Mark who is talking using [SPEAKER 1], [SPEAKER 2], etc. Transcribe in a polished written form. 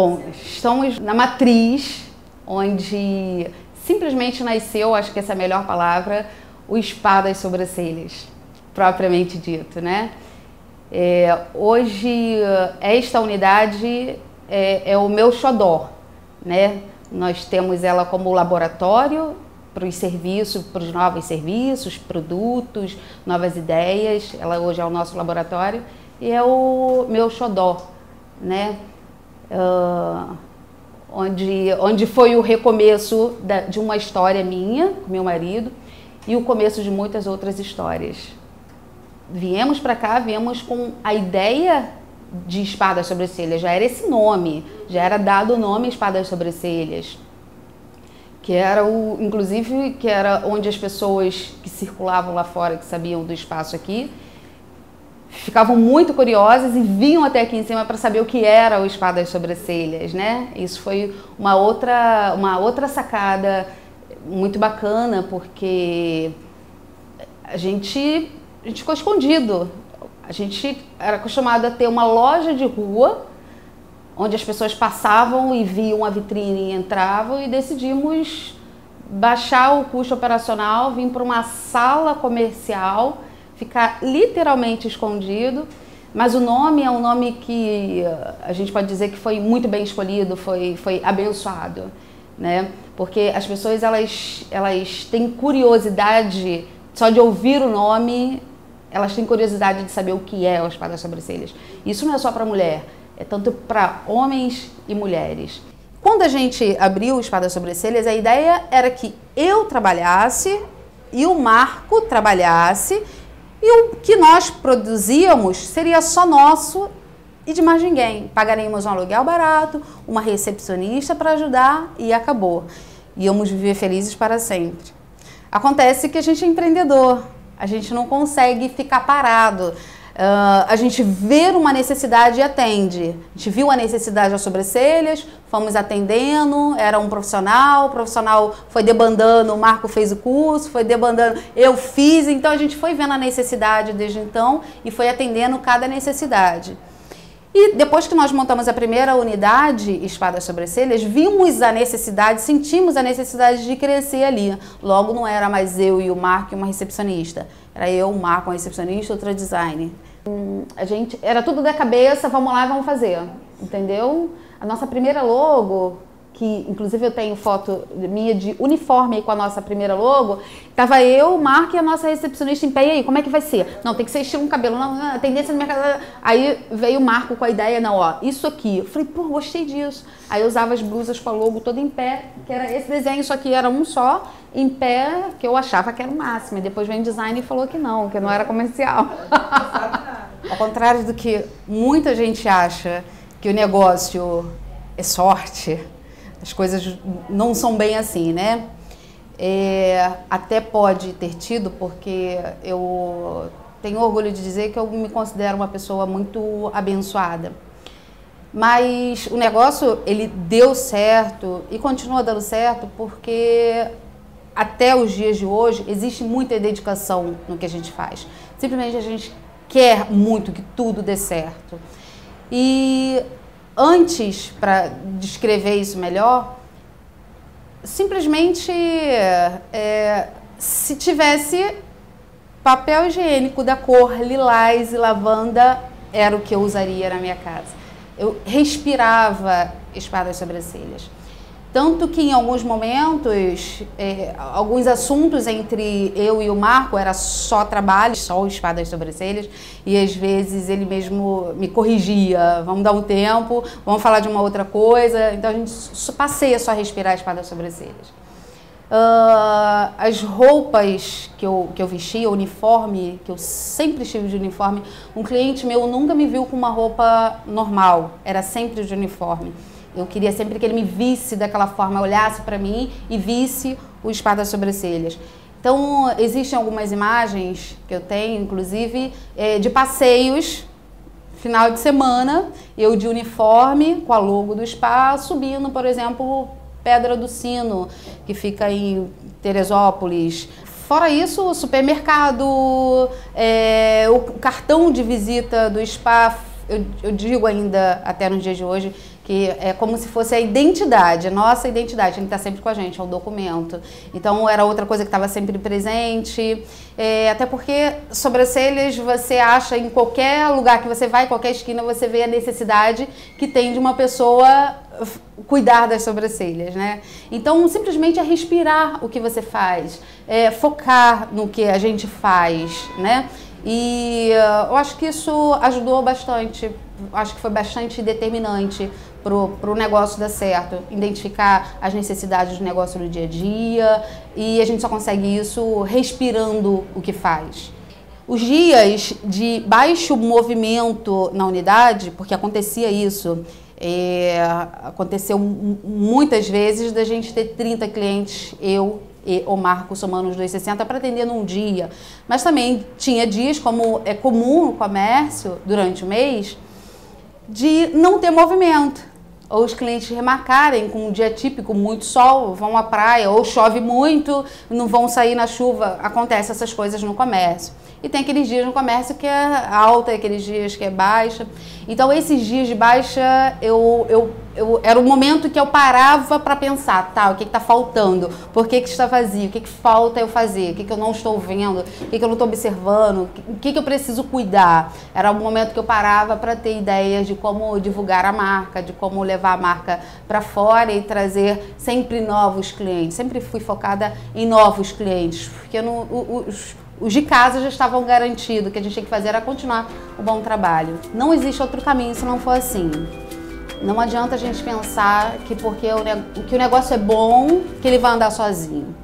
[SPEAKER 1] Bom, estamos na matriz, onde simplesmente nasceu, acho que essa é a melhor palavra, o Spa das Sobrancelhas, propriamente dito, né? Hoje, esta unidade é o meu xodó, né? Nós temos ela como laboratório para os serviços, para os novos serviços, produtos, novas ideias. Ela hoje é o nosso laboratório e é o meu xodó, né? Onde foi o recomeço de uma história minha, com meu marido, e o começo de muitas outras histórias. Viemos para cá, viemos com a ideia de Spa das Sobrancelhas, já era esse nome, já era dado o nome Spa das Sobrancelhas, que era inclusive, que era onde as pessoas que circulavam lá fora, que sabiam do espaço aqui, ficavam muito curiosas e vinham até aqui em cima para saber o que era o Spa das Sobrancelhas, né? Isso foi uma outra sacada muito bacana, porque a gente ficou escondido. A gente era acostumado a ter uma loja de rua, onde as pessoas passavam e viam a vitrine e entravam, e decidimos baixar o custo operacional, vir para uma sala comercial, ficar literalmente escondido, mas o nome é um nome que a gente pode dizer que foi muito bem escolhido, foi abençoado, né? Porque as pessoas elas têm curiosidade só de ouvir o nome, elas têm curiosidade de saber o que é o Spa das Sobrancelhas. Isso não é só para mulher, é tanto para homens e mulheres. Quando a gente abriu o Spa das Sobrancelhas, a ideia era que eu trabalhasse e o Marco trabalhasse, e o que nós produzíamos seria só nosso e de mais ninguém. Pagaríamos um aluguel barato, uma recepcionista para ajudar e acabou. Íamos viver felizes para sempre. Acontece que a gente é empreendedor, a gente não consegue ficar parado. A gente vê uma necessidade e atende. A gente viu a necessidade das sobrancelhas, fomos atendendo, era um profissional, o profissional foi debandando, o Marco fez o curso, foi debandando, eu fiz, então a gente foi vendo a necessidade desde então e foi atendendo cada necessidade. E depois que nós montamos a primeira unidade Spa das Sobrancelhas, vimos a necessidade, sentimos a necessidade de crescer ali. Logo não era mais eu e o Marco e uma recepcionista, era eu, o Marco, uma recepcionista, outra designer. A gente, era tudo da cabeça, vamos lá, vamos fazer, entendeu? A nossa primeira logo, que inclusive eu tenho foto minha de uniforme aí com a nossa primeira logo, tava eu, o Marco e a nossa recepcionista em pé, e aí, como é que vai ser? Não, tem que ser estilo um cabelo, não, a tendência no mercado. Aí veio o Marco com a ideia, não, ó, isso aqui. Eu falei, pô, gostei disso. Aí eu usava as blusas com a logo toda em pé, que era esse desenho, isso aqui era um só, em pé, que eu achava que era o máximo. E depois veio o design e falou que não era comercial. Ao contrário do que muita gente acha, que o negócio é sorte, as coisas não são bem assim, né? Até pode ter tido, porque eu tenho orgulho de dizer que eu me considero uma pessoa muito abençoada. Mas o negócio, ele deu certo e continua dando certo porque até os dias de hoje existe muita dedicação no que a gente faz. Simplesmente a gente quer muito que tudo dê certo. E antes, para descrever isso melhor, simplesmente se tivesse papel higiênico da cor lilás e lavanda, era o que eu usaria na minha casa. Eu respirava Spa das Sobrancelhas. Tanto que em alguns momentos, alguns assuntos entre eu e o Marco era só trabalho, só o Spa das Sobrancelhas, e às vezes ele mesmo me corrigia, vamos dar um tempo, vamos falar de uma outra coisa, então a gente passeia só a respirar Spa das Sobrancelhas. As roupas que eu vestia, o uniforme, que eu sempre estive de uniforme, um cliente meu nunca me viu com uma roupa normal, era sempre de uniforme. Eu queria sempre que ele me visse daquela forma, olhasse para mim e visse o Spa das Sobrancelhas. Então, existem algumas imagens que eu tenho, inclusive, de passeios, final de semana, eu de uniforme, com a logo do spa, subindo, por exemplo, Pedra do Sino, que fica em Teresópolis. Fora isso, o supermercado, o cartão de visita do spa, eu digo ainda, até nos dias de hoje, que é como se fosse a identidade, a nossa identidade, tem que estar sempre com a gente, é um documento. Então era outra coisa que estava sempre presente, até porque sobrancelhas você acha em qualquer lugar que você vai, em qualquer esquina, você vê a necessidade que tem de uma pessoa cuidar das sobrancelhas, né? Então simplesmente é respirar o que você faz, focar no que a gente faz, né? E eu acho que isso ajudou bastante, acho que foi bastante determinante para o negócio dar certo, identificar as necessidades do negócio no dia a dia, e a gente só consegue isso respirando o que faz. Os dias de baixo movimento na unidade, porque acontecia isso, aconteceu muitas vezes da gente ter 30 clientes, eu e o Marco somando os 260 para atender num dia, mas também tinha dias, como é comum no comércio durante o mês, de não ter movimento, ou os clientes remarcarem com um dia típico, muito sol, vão à praia, ou chove muito, não vão sair na chuva, acontece essas coisas no comércio. E tem aqueles dias no comércio que é alta, aqueles dias que é baixa. Então esses dias de baixa, era o momento que eu parava para pensar, tá, o que está faltando, por que está vazio, o que falta eu fazer, o que eu não estou vendo, o que eu não estou observando, o que eu preciso cuidar. Era o momento que eu parava para ter ideias de como divulgar a marca, de como levar a marca para fora e trazer sempre novos clientes. Sempre fui focada em novos clientes, porque os de casa já estavam garantidos, o que a gente tinha que fazer era continuar o bom trabalho. Não existe outro caminho se não for assim. Não adianta a gente pensar que porque o negócio é bom, que ele vai andar sozinho.